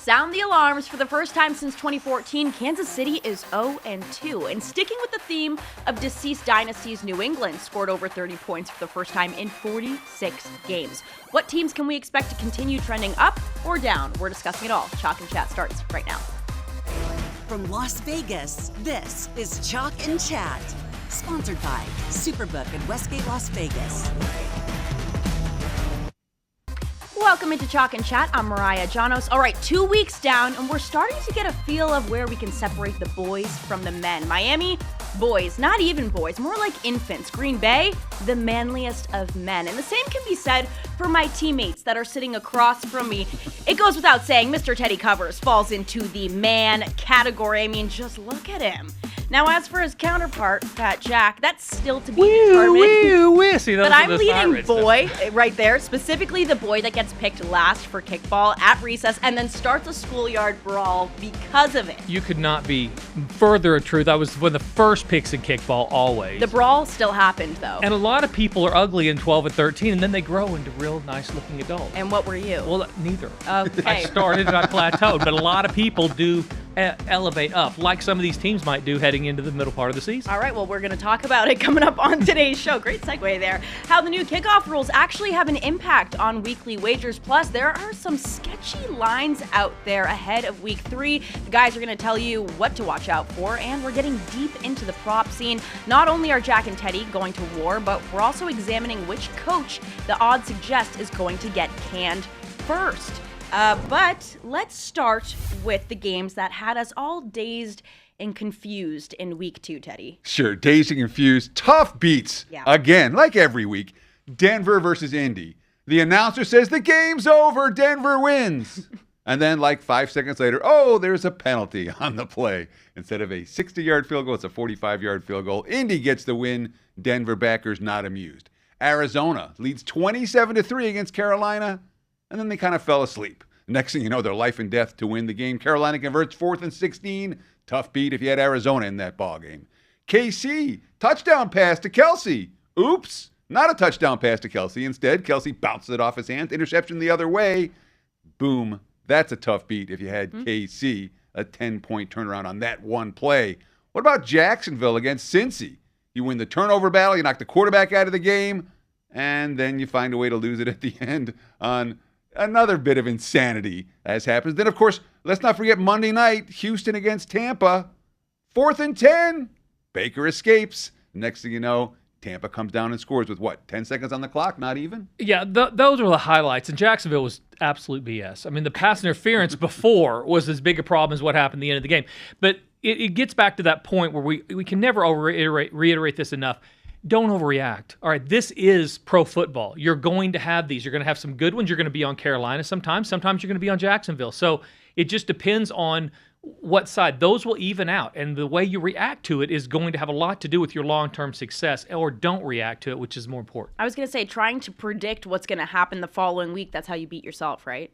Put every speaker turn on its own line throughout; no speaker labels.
Sound the alarms. For the first time since 2014, Kansas City is 0-2. And sticking with the theme of deceased dynasties, New England scored over 30 points for the first time in 46 games. What teams can we expect to continue trending up or down? We're discussing it all. Chalk and Chat starts right now.
From Las Vegas, this is Chalk and Chat. Sponsored by Superbook and Westgate Las Vegas.
Welcome into Chalk and Chat. I'm Mariah Janos. All right, 2 weeks down, and we're starting to get a feel of where we can separate the boys from the men. Miami, boys, not even boys, more like infants. Green Bay, the manliest of men. And the same can be said for my teammates that are sitting across from me. It goes without saying, Mr. Teddy Covers falls into the man category. I mean, just look at him. Now, as for his counterpart, Fat Jack, that's still to be determined.
See,
but I'm leading boy right there, specifically the boy that gets picked last for kickball at recess and then starts a schoolyard brawl because of it.
You could not be further a truth. I was one of the first picks in kickball always.
The brawl still happened, though.
And a lot of people are ugly in 12 and 13, and then they grow into real nice-looking adults.
And what were you?
Well, neither.
Okay.
I started and I plateaued, but a lot of people do elevate up, like some of these teams might do heading into the middle part of the season.
All right, well, we're going to talk about it coming up on today's show. Great segue there. How the new kickoff rules actually have an impact on weekly wagers. Plus, there are some sketchy lines out there ahead of week 3. The guys are going to tell you what to watch out for, and we're getting deep into the prop scene. Not only are Jack and Teddy going to war, but we're also examining which coach the odds suggest is going to get canned first. But let's start with the games that had us all dazed and confused in week 2, Teddy.
Sure, dazed and confused. Tough beats.
Yeah.
Again, like every week. Denver versus Indy. The announcer says the game's over. Denver wins. And then like 5 seconds later, oh, there's a penalty on the play. Instead of a 60-yard field goal, it's a 45-yard field goal. Indy gets the win. Denver backers not amused. Arizona leads 27-3 against Carolina. And then they kind of fell asleep. Next thing you know, they're life and death to win the game. Carolina converts 4th and 16. Tough beat if you had Arizona in that ball game. KC, touchdown pass to Kelsey. Oops, not a touchdown pass to Kelsey. Instead, Kelsey bounces it off his hands. Interception the other way. Boom. That's a tough beat if you had KC. A 10-point turnaround on that one play. What about Jacksonville against Cincy? You win the turnover battle. You knock the quarterback out of the game. And then you find a way to lose it at the end on another bit of insanity as happens. Then, of course, let's not forget Monday night, Houston against Tampa. 4th and 10. Baker escapes. Next thing you know, Tampa comes down and scores with, 10 seconds on the clock? Not even?
Yeah, those were the highlights. And Jacksonville was absolute BS. I mean, the pass interference before was as big a problem as what happened at the end of the game. But it gets back to that point where we can never reiterate this enough. Don't overreact. All right, this is pro football. You're going to have these. You're going to have some good ones. You're going to be on Carolina sometimes. Sometimes you're going to be on Jacksonville. So it just depends on what side. Those will even out. And the way you react to it is going to have a lot to do with your long-term success, or don't react to it, which is more important.
I was going to say, trying to predict what's going to happen the following week, that's how you beat yourself, right?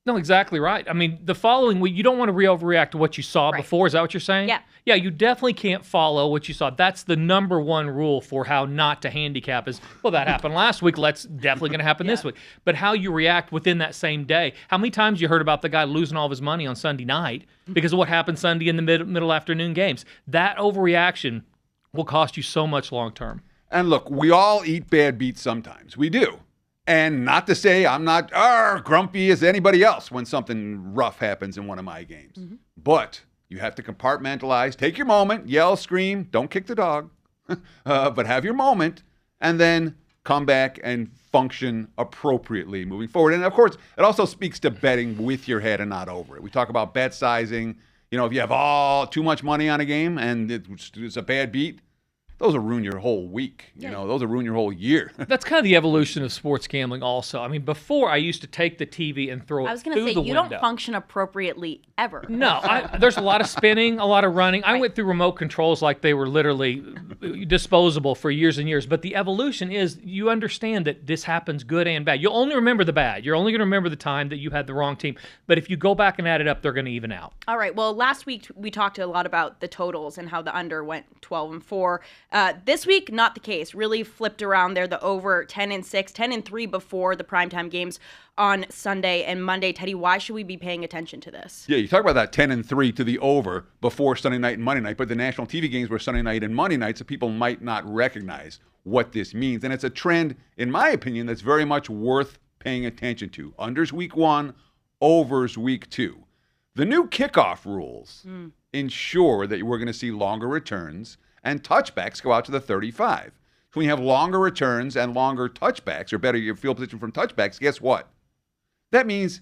No, exactly right. I mean, the following week, you don't want to overreact to what you saw before. Is that what you're saying?
Yeah.
Yeah, you definitely can't follow what you saw. That's the number one rule for how not to handicap is, well, that happened last week. That's definitely going to happen this week. But how you react within that same day. How many times you heard about the guy losing all of his money on Sunday night because of what happened Sunday in the middle afternoon games? That overreaction will cost you so much long term.
And look, we all eat bad beats sometimes. We do. And not to say I'm not grumpy as anybody else when something rough happens in one of my games. But you have to compartmentalize, take your moment, yell, scream, don't kick the dog, but have your moment, and then come back and function appropriately moving forward. And, of course, it also speaks to betting with your head and not over it. We talk about bet sizing. You know, if you have too much money on a game and it's a bad beat, those will ruin your whole week. You know, those will ruin your whole year.
That's kind of the evolution of sports gambling also. I mean, before I used to take the TV and throw it through the window.
I was going to say, you don't function appropriately ever.
No, there's a lot of spinning, a lot of running. I went through remote controls like they were literally disposable for years and years. But the evolution is you understand that this happens good and bad. You'll only remember the bad. You're only going to remember the time that you had the wrong team. But if you go back and add it up, they're going to even out.
All right. Well, last week we talked a lot about the totals and how the under went 12-4. This week, not the case. Really flipped around there. The over 10-6, 10-3 before the primetime games on Sunday and Monday. Teddy, why should we be paying attention to this?
Yeah, you talk about that 10-3 to the over before Sunday night and Monday night, but the national TV games were Sunday night and Monday night, so people might not recognize what this means. And it's a trend, in my opinion, that's very much worth paying attention to. Unders week 1, overs week 2. The new kickoff rules ensure that we're going to see longer returns and touchbacks go out to the 35. So when you have longer returns and longer touchbacks, or better, your field position from touchbacks, guess what? That means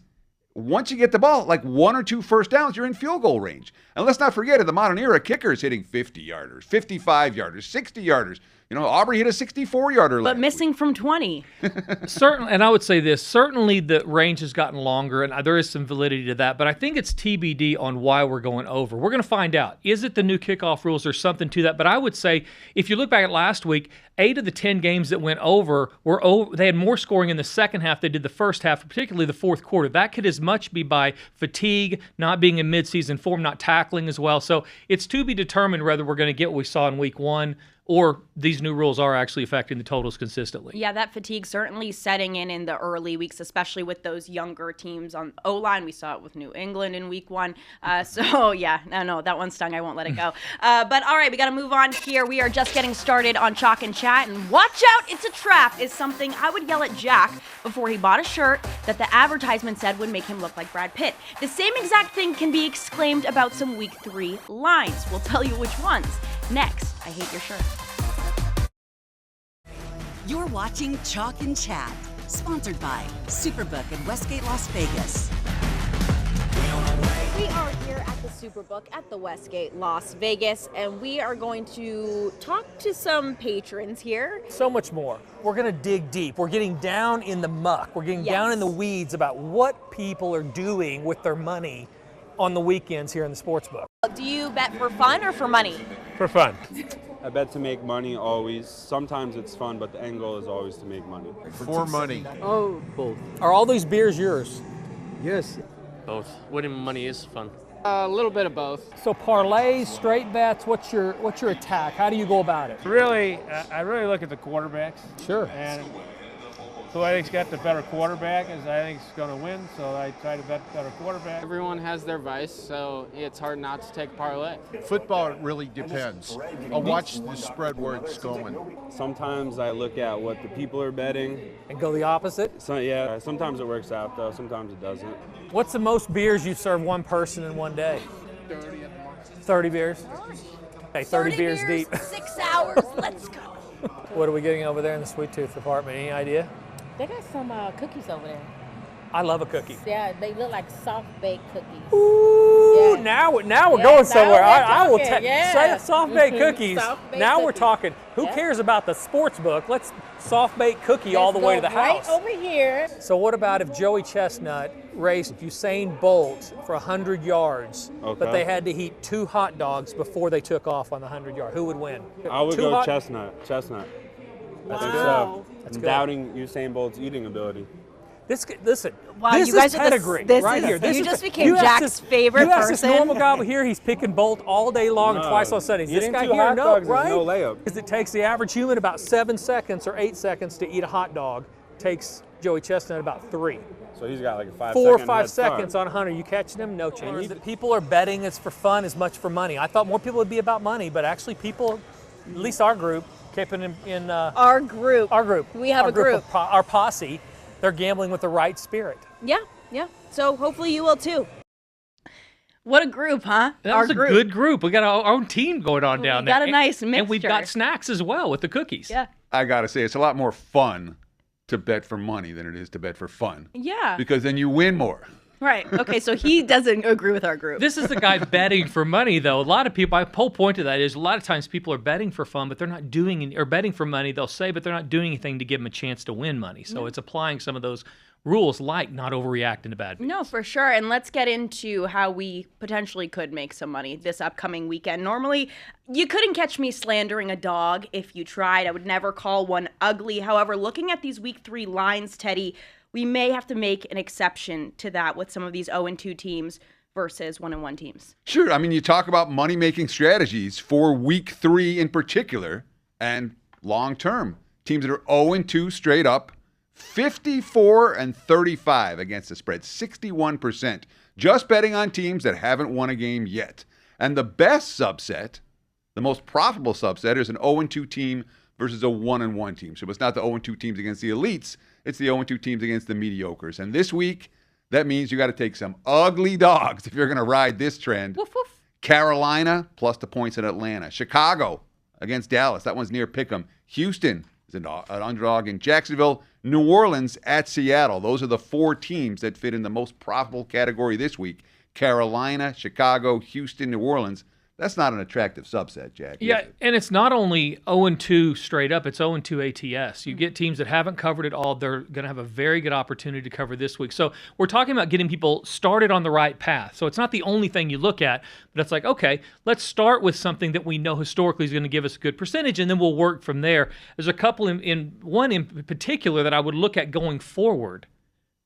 once you get the ball, like 1 or 2 first downs, you're in field goal range. And let's not forget, in the modern era, kickers hitting 50-yarders, 55-yarders, 60-yarders. You know, Aubrey hit a 64-yarder
But missing from 20.
Certainly, and I would say this, certainly the range has gotten longer, and there is some validity to that, but I think it's TBD on why we're going over. We're going to find out. Is it the new kickoff rules or something to that? But I would say, if you look back at last week, 8 of the 10 games that went over were over. They had more scoring in the second half than did the first half, particularly the fourth quarter. That could as much be by fatigue, not being in midseason form, not tackling as well. So it's to be determined whether we're going to get what we saw in week 1 or these new rules are actually affecting the totals consistently.
Yeah, that fatigue certainly setting in the early weeks, especially with those younger teams on O-line. We saw it with New England in week 1. So, yeah, no, that one stung. I won't let it go. But, all right, we got to move on here. We are just getting started on Chalk and Chat. And watch out, it's a trap is something I would yell at Jack before he bought a shirt that the advertisement said would make him look like Brad Pitt. The same exact thing can be exclaimed about some week 3 lines. We'll tell you which ones. Next, I hate your shirt.
You're watching Chalk and Chat, sponsored by Superbook in Westgate, Las Vegas.
We are here at the Superbook at the Westgate, Las Vegas, and we are going to talk to some patrons here.
So much more. We're going to dig deep. We're getting down in the muck. We're getting down in the weeds about what people are doing with their money on the weekends here in the sportsbook.
Do you bet for fun or for money?
For fun.
I bet to make money always. Sometimes it's fun, but the end goal is always to make money.
For money.
Oh, both.
Are all these beers yours?
Yes.
Both. Winning money is fun.
A little bit of both.
So parlays, straight bets, what's your attack? How do you go about it?
Really, I really look at the quarterbacks.
Sure.
And who I think's got the better quarterback is I think is going to win, so I try to bet better quarterback.
Everyone has their vice, so it's hard not to take a parlay.
Football, it really depends. I'll watch the spread where it's going.
Sometimes I look at what the people are betting.
And go the opposite?
So yeah, sometimes it works out though, sometimes it doesn't.
What's the most beers you've served one person in one day?
30 at the
30 beers? Hey, 30 beers deep.
6 hours, let's go.
What are we getting over there in the Sweet Tooth department? Any idea?
They got some cookies over there.
I love a cookie.
Yeah, they look like soft baked cookies.
Ooh,
Yeah.
now we're
Yeah,
going
now
somewhere.
we're
I will
talking,
say
yeah.
soft baked
Mhm,
cookies.
soft-baked
Now we're
cookies.
talking. Who
Yeah.
cares about the sports book? Let's soft baked cookie all the way to the house.
Right over here.
So what about if Joey Chestnut raced Usain Bolt for 100 yards, but
Okay.
they had to eat 2 hot dogs before they took off on the 100-yard? Who would win?
I would
Two
go
hot-
Chestnut. I think
Wow.
so.
That's
I'm
good.
doubting Usain Bolt's eating ability.
Listen.
Wow,
this
you guys
is
are the-
pedigree
this
right
is-
here. This
you
is
just
the-
became
you ask
Jack's
this-
favorite
You ask this
person.
normal guy over here, he's picking Bolt all day long and
No,
twice on Sundays. This
eating
guy
2
here,
hot
no,
dogs is
right?
no layup.
Because it takes the average human about 7 seconds or 8 seconds to eat a hot dog. Takes Joey Chestnut about 3.
So he's got like a 5
4 or
second
5
head start.
seconds on 100. You catching him? No chance. That people are betting it's for fun as much for money. I thought more people would be about money, but actually people, at least our group, keeping in
Our group.
our group.
We have
our
a group.
of our posse. They're gambling with the right spirit.
Yeah. So hopefully you will too. What a group, huh?
That
Our
was a
group.
good group. We got our own team going on down
We
there.
got a nice
And we've
mixture.
got snacks as well with the cookies.
Yeah.
I got to say, it's a lot more fun to bet for money than it is to bet for fun.
Yeah.
Because then you win more.
Right. Okay, so he doesn't agree with our group.
This is the guy betting for money, though. A lot of people, my whole point of that is a lot of times people are betting for fun, but they're not doing, or betting for money, they'll say, but they're not doing anything to give them a chance to win money. So it's applying some of those rules like not overreacting to bad beats.
No, for sure. And let's get into how we potentially could make some money this upcoming weekend. Normally, you couldn't catch me slandering a dog if you tried. I would never call one ugly. However, looking at these week 3 lines, Teddy, we may have to make an exception to that with some of these 0-2 teams versus 1-1 teams.
Sure. I mean, you talk about money-making strategies for week 3 in particular and long-term. Teams that are 0-2 straight up 54-35 against the spread, 61%. Just betting on teams that haven't won a game yet. And the best subset, the most profitable subset, is an 0-2 team versus a 1-1 team. So it's not the 0-2 teams against the elites, it's the 0-2 teams against the mediocres. And this week, that means you got to take some ugly dogs if you're going to ride this trend.
Woof, woof.
Carolina plus the points at Atlanta. Chicago against Dallas. That one's near Pick'em. Houston is an underdog in Jacksonville. New Orleans at Seattle. Those are the 4 teams that fit in the most profitable category this week. Carolina, Chicago, Houston, New Orleans. That's not an attractive subset, Jack.
Yeah, and it's not only 0-2 straight up, it's 0-2 ATS. You get teams that haven't covered it all. They're going to have a very good opportunity to cover this week. So we're talking about getting people started on the right path. So it's not the only thing you look at, but it's like, okay, let's start with something that we know historically is going to give us a good percentage, and then we'll work from there. There's a couple in one in particular that I would look at going forward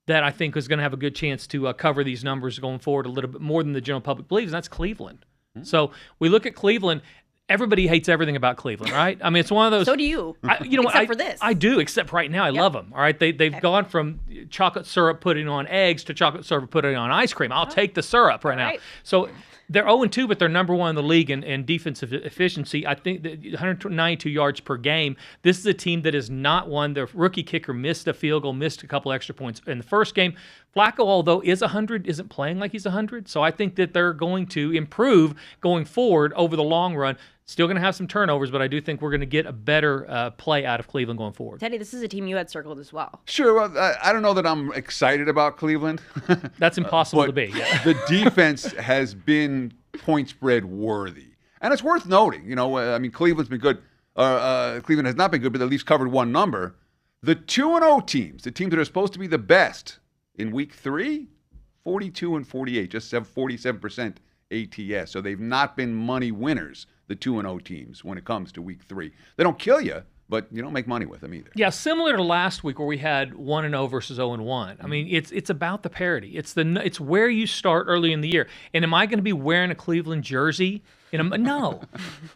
that I think is going to have a good chance to cover these numbers going forward a little bit more than the general public believes, and that's Cleveland. So we look at Cleveland. Everybody hates everything about Cleveland, right? I mean, it's one of those.
So do you.
Except
for this.
I do, except right now. I love them. All right, they've gone from chocolate syrup putting on eggs to chocolate syrup putting on ice cream. I'll take the syrup right now. So they're 0-2, but they're number 1 in the league in defensive efficiency. I think that 192 yards per game. This is a team that is not one. Their rookie kicker missed a field goal, missed a couple extra points in the first game. Flacco, although is 100, isn't playing like he's 100. So I think that they're going to improve going forward over the long run. Still going to have some turnovers, but I do think we're going to get a better play out of Cleveland going forward.
Teddy, this is a team you had circled as well.
Sure. Well, I don't know that I'm excited about Cleveland.
That's impossible to be. Yeah.
The defense has been point spread worthy. And it's worth noting, I mean, Cleveland's been good. Cleveland has not been good, but at least covered one number. The 2-0 teams, the teams that are supposed to be the best in week 3, 42-48, just 47% ATS. So they've not been money winners, the 2-0 teams, when it comes to week 3. They don't kill you, but you don't make money with them either.
Yeah, similar to last week where we had 1-0 versus 0-1. I mean, it's about the parity. It's where you start early in the year. And am I going to be wearing a Cleveland jersey? No.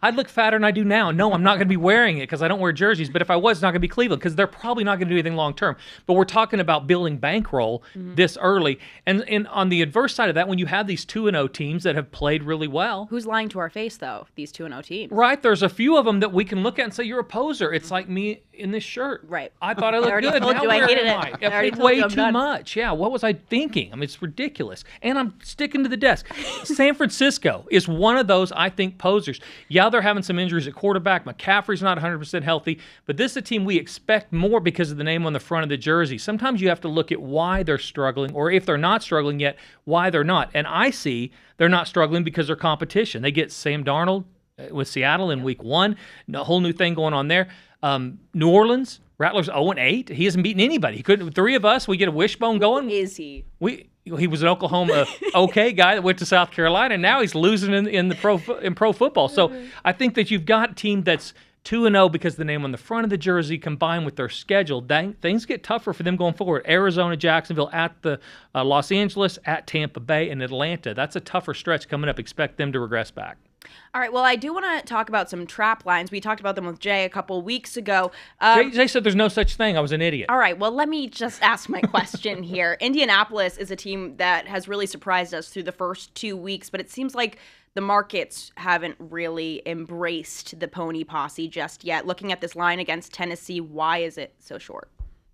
I'd look fatter than I do now. No, I'm not going to be wearing it because I don't wear jerseys. But if I was, it's not going to be Cleveland because they're probably not going to do anything long term. But we're talking about building bankroll this early. And on the adverse side of that, when you have these 2-0 teams that have played really well.
Who's lying to our face, though, these 2-0 teams?
Right. There's a few of them that we can look at and say, you're a poser. It's like me in this shirt.
Right.
I thought I looked good.
Told
now
you I hated it.
I paid way too much. Yeah. What was I thinking? I mean, it's ridiculous. And I'm sticking to the desk. San Francisco is one of those, I think, posers. Yeah, they're having some injuries at quarterback. McCaffrey's not 100% healthy, but this is a team we expect more because of the name on the front of the jersey. Sometimes you have to look at why they're struggling, or if they're not struggling yet, why they're not. And I see they're not struggling because they're competition. They get Sam Darnold with Seattle in week 1, a whole new thing going on there. New Orleans, Rattlers 0-8. He hasn't beaten anybody. He couldn't. 3 of us, we get a wishbone going.
Who is he?
He was an Oklahoma okay guy that went to South Carolina, and now he's losing in pro football. So I think that you've got a team that's 2-0 because of the name on the front of the jersey combined with their schedule. Things get tougher for them going forward. Arizona, Jacksonville, at the Los Angeles, at Tampa Bay, and Atlanta. That's a tougher stretch coming up. Expect them to regress back.
All right, well, I do want to talk about some trap lines. We talked about them with Jay a couple weeks ago.
Jay said there's no such thing. I was an idiot.
All right, well, let me just ask my question here. Indianapolis is a team that has really surprised us through the first 2 weeks, but it seems like the markets haven't really embraced the pony posse just yet. Looking at this line against Tennessee, why is it so short?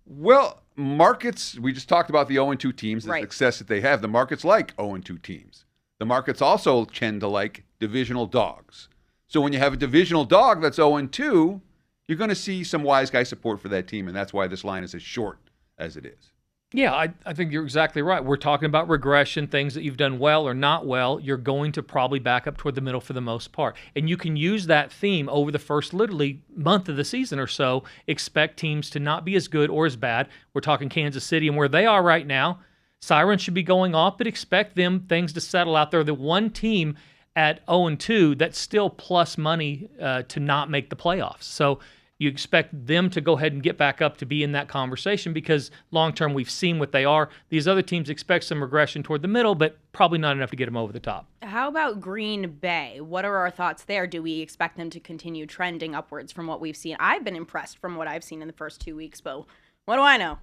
Well, markets, we just talked about the 0-2 teams, the success that they have. The markets like 0-2 teams. The markets also tend to like divisional dogs. So when you have a divisional dog that's 0-2, you're going to see some wise guy support for that team, and that's why this line is as short as it is.
Yeah, I think you're exactly right. We're talking about regression, things that you've done well or not well. You're going to probably back up toward the middle for the most part. And you can use that theme over the first literally month of the season or so. Expect teams to not be as good or as bad. We're talking Kansas City and where they are right now. Sirens should be going off, but expect things to settle out there. The one team at 0-2 that's still plus money to not make the playoffs. So you expect them to go ahead and get back up to be in that conversation because long-term we've seen what they are. These other teams expect some regression toward the middle, but probably not enough to get them over the top.
How about Green Bay? What are our thoughts there? Do we expect them to continue trending upwards from what we've seen? I've been impressed from what I've seen in the first 2 weeks, but What do I know?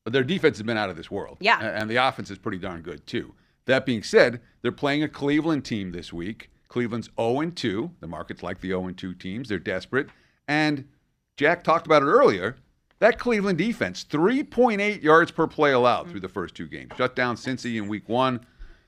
But their defense has been out of this world.
Yeah.
And the offense is pretty darn good, too. That being said, they're playing a Cleveland team this week. Cleveland's 0-2. The market's like the 0-2 teams. They're desperate. And Jack talked about it earlier. That Cleveland defense, 3.8 yards per play allowed through the first 2 games. Shut down Cincy in week 1.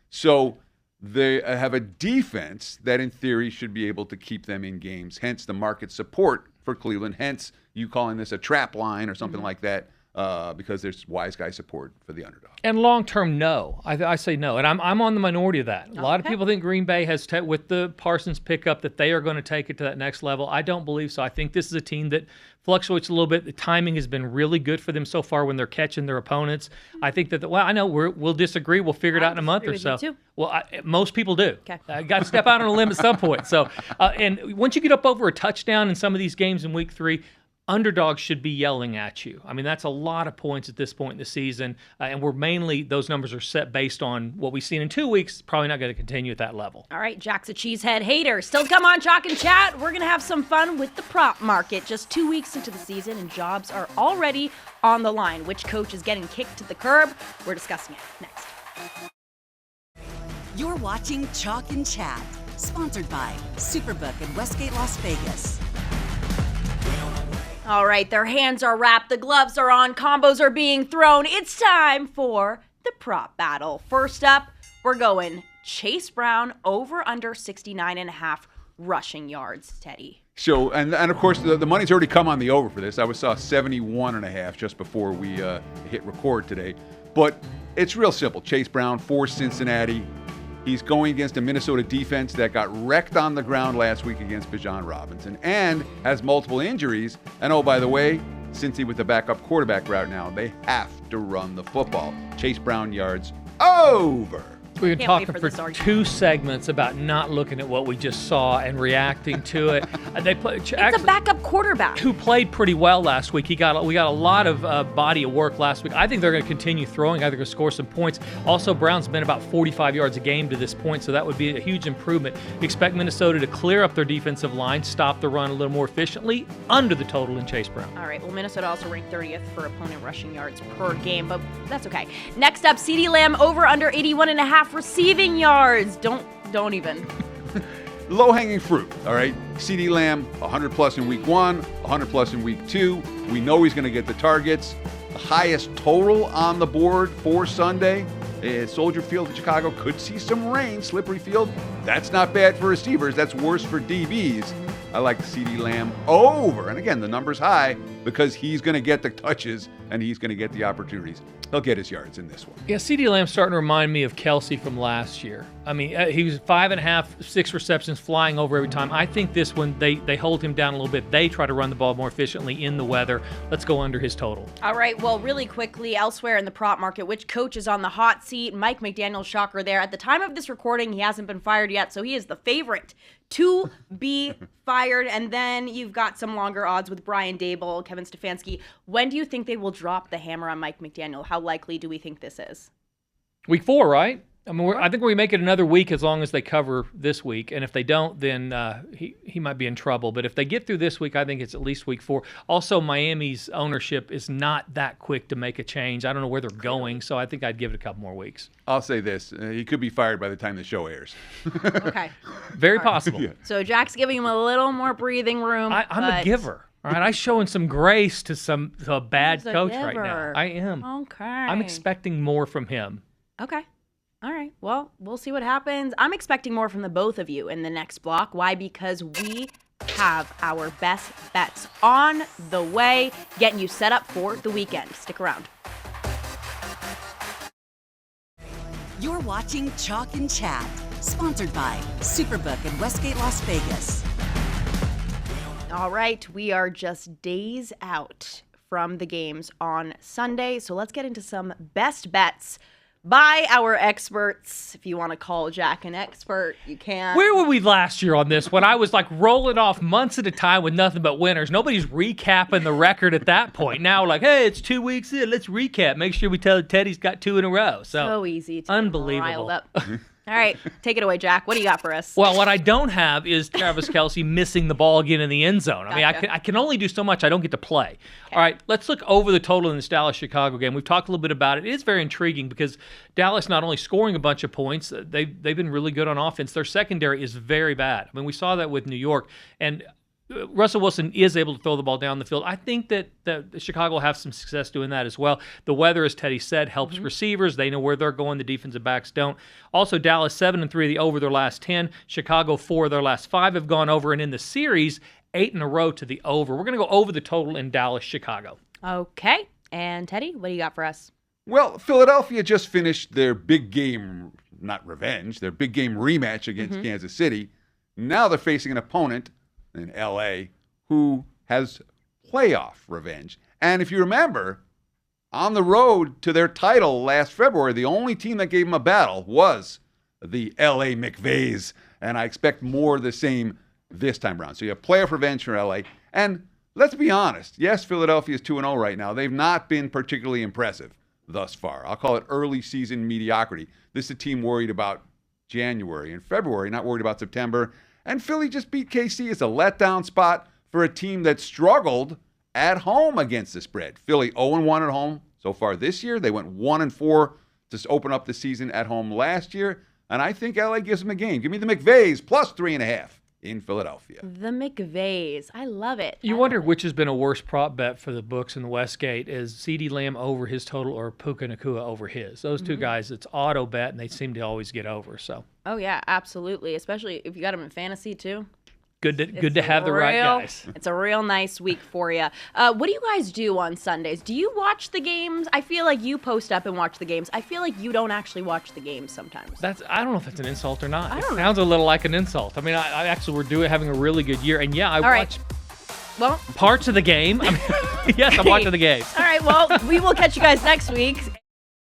So they have a defense that, in theory, should be able to keep them in games. Hence, the market support for Cleveland. Hence, you calling this a trap line or something like that. Because there's wise guy support for the underdog.
And long-term, no. I say no. And I'm on the minority of that. A lot of people think Green Bay has, with the Parsons pickup, that they are going to take it to that next level. I don't believe so. I think this is a team that fluctuates a little bit. The timing has been really good for them so far when they're catching their opponents. I think that, I know we'll disagree. We'll figure it out in a month or so. Well, most people do.
Okay.
I got to step out on a limb at some point. So, and once you get up over a touchdown in some of these games in week 3, underdogs should be yelling at you. I mean, that's a lot of points at this point in the season, and those numbers are set based on what we've seen in 2 weeks. Probably not going to continue at that level.
All right, Jack's a cheesehead hater. Still to come on Chalk and Chat. We're going to have some fun with the prop market. Just 2 weeks into the season, and jobs are already on the line. Which coach is getting kicked to the curb? We're discussing it next.
You're watching Chalk and Chat, sponsored by Superbook in Westgate, Las Vegas.
All right, their hands are wrapped, the gloves are on, combos are being thrown. It's time for the prop battle. First up, we're going Chase Brown over under 69.5 rushing yards, Teddy.
So, and of course, the money's already come on the over for this. I saw 71.5 just before we hit record today. But it's real simple. Chase Brown for Cincinnati. He's going against a Minnesota defense that got wrecked on the ground last week against Bijan Robinson and has multiple injuries. And oh, by the way, Cincy with the backup quarterback route now, they have to run the football. Chase Brown yards over.
We've been talking for 2 segments about not looking at what we just saw and reacting to it.
It's a backup quarterback
who played pretty well last week. We got a lot of body of work last week. I think they're going to continue throwing. I think they're going to score some points. Also, Brown's been about 45 yards a game to this point, so that would be a huge improvement. Expect Minnesota to clear up their defensive line, stop the run a little more efficiently, under the total in Chase Brown.
All right, well, Minnesota also ranked 30th for opponent rushing yards per game, but that's okay. Next up, CeeDee Lamb over under 81.5 receiving yards. Don't even.
Low-hanging fruit, all right? CeeDee Lamb, 100-plus in week 1, 100-plus in week 2. We know he's going to get the targets. The highest total on the board for Sunday is Soldier Field in Chicago. Could see some rain, slippery field. That's not bad for receivers. That's worse for DBs. I like CeeDee Lamb over. And again, the number's high because he's going to get the touches and he's going to get the opportunities. He'll get his yards in this one.
Yeah, CeeDee Lamb's starting to remind me of Kelsey from last year. I mean, he was 5.5, 6 receptions, flying over every time. I think this one, they hold him down a little bit. They try to run the ball more efficiently in the weather. Let's go under his total.
All right, well, really quickly, elsewhere in the prop market, which coach is on the hot seat? Mike McDaniel, shocker there. At the time of this recording, he hasn't been fired yet, so he is the favorite to be fired. And then you've got some longer odds with Brian Dable, Kevin Stefanski. When do you think they will drop the hammer on Mike McDaniel? How likely do we think this is?
Week 4, right? I mean, I think we make it another week as long as they cover this week. And if they don't, then he might be in trouble. But if they get through this week, I think it's at least week 4. Also, Miami's ownership is not that quick to make a change. I don't know where they're going, so I think I'd give it a couple more weeks.
I'll say this. He could be fired by the time the show airs.
Okay.
Very possible.
Yeah.
So Jack's giving him a little more breathing room.
I'm a giver. All right, I'm showing some grace to a bad coach right now. I am.
Okay.
I'm expecting more from him.
Okay. All right. Well, we'll see what happens. I'm expecting more from the both of you in the next block. Why? Because we have our best bets on the way, getting you set up for the weekend. Stick around.
You're watching Chalk and Chat, sponsored by Superbook in Westgate, Las Vegas.
All right, we are just days out from the games on Sunday, so let's get into some best bets by our experts. If you want to call Jack an expert, you can.
Where were we last year on this when I was like rolling off months at a time with nothing but winners? Nobody's recapping the record at that point. Now, like, hey, it's 2 weeks in. Let's recap. Make sure we tell Teddy's got 2 in a row. So
easy to
unbelievable.
get riled up. All right, take it away, Jack. What do you got for us?
Well, what I don't have is Travis Kelce missing the ball again in the end zone. I mean,
Gotcha.
I can only do so much. I don't get to play. All right, let's look over the total in this Dallas-Chicago game. We've talked a little bit about it. It is very intriguing because Dallas not only scoring a bunch of points, they've been really good on offense. Their secondary is very bad. I mean, we saw that with New York. And Russell Wilson is able to throw the ball down the field. I think that Chicago will have some success doing that as well. The weather, as Teddy said, helps receivers. They know where they're going. The defensive backs don't. Also, Dallas 7-3 the over their last 10. Chicago 4 their last 5 have gone over. And in the series, 8 in a row to the over. We're going to go over the total in Dallas-Chicago.
Okay. And Teddy, what do you got for us?
Well, Philadelphia just finished their big game, not revenge, their big game rematch against Kansas City. Now they're facing an opponent in L.A., who has playoff revenge. And if you remember, on the road to their title last February, the only team that gave them a battle was the L.A. McVays. And I expect more of the same this time around. So you have playoff revenge for L.A. And let's be honest. Yes, Philadelphia is 2-0 right now. They've not been particularly impressive thus far. I'll call it early season mediocrity. This is a team worried about January and February, not worried about September. And Philly just beat KC. It's a letdown spot for a team that struggled at home against the spread. Philly 0-1 at home so far this year. They went 1-4 to open up the season at home last year. And I think LA gives them a game. Give me the McVays plus 3.5 in Philadelphia.
The McVays. I love it.
You wonder which has been a worse prop bet for the books in the Westgate, is CeeDee Lamb over his total or Puka Nacua over his. Those two guys, it's auto bet, and they seem to always get over. So
Oh, yeah, absolutely. Especially if you got them in fantasy, too.
good to have the right guys.
It's a real nice week for you. What do you guys do on Sundays? Do you watch the games? I feel like you post up and watch the games. I feel like you don't actually watch the games sometimes.
I don't know if that's an insult or not.
I
It
don't know.
sounds a little like an insult. I mean, I actually we're having a really good year, and yeah, I watch
Well,
parts of the game. I mean, yes, I'm watching the game.
all right, well, we will catch you guys next week.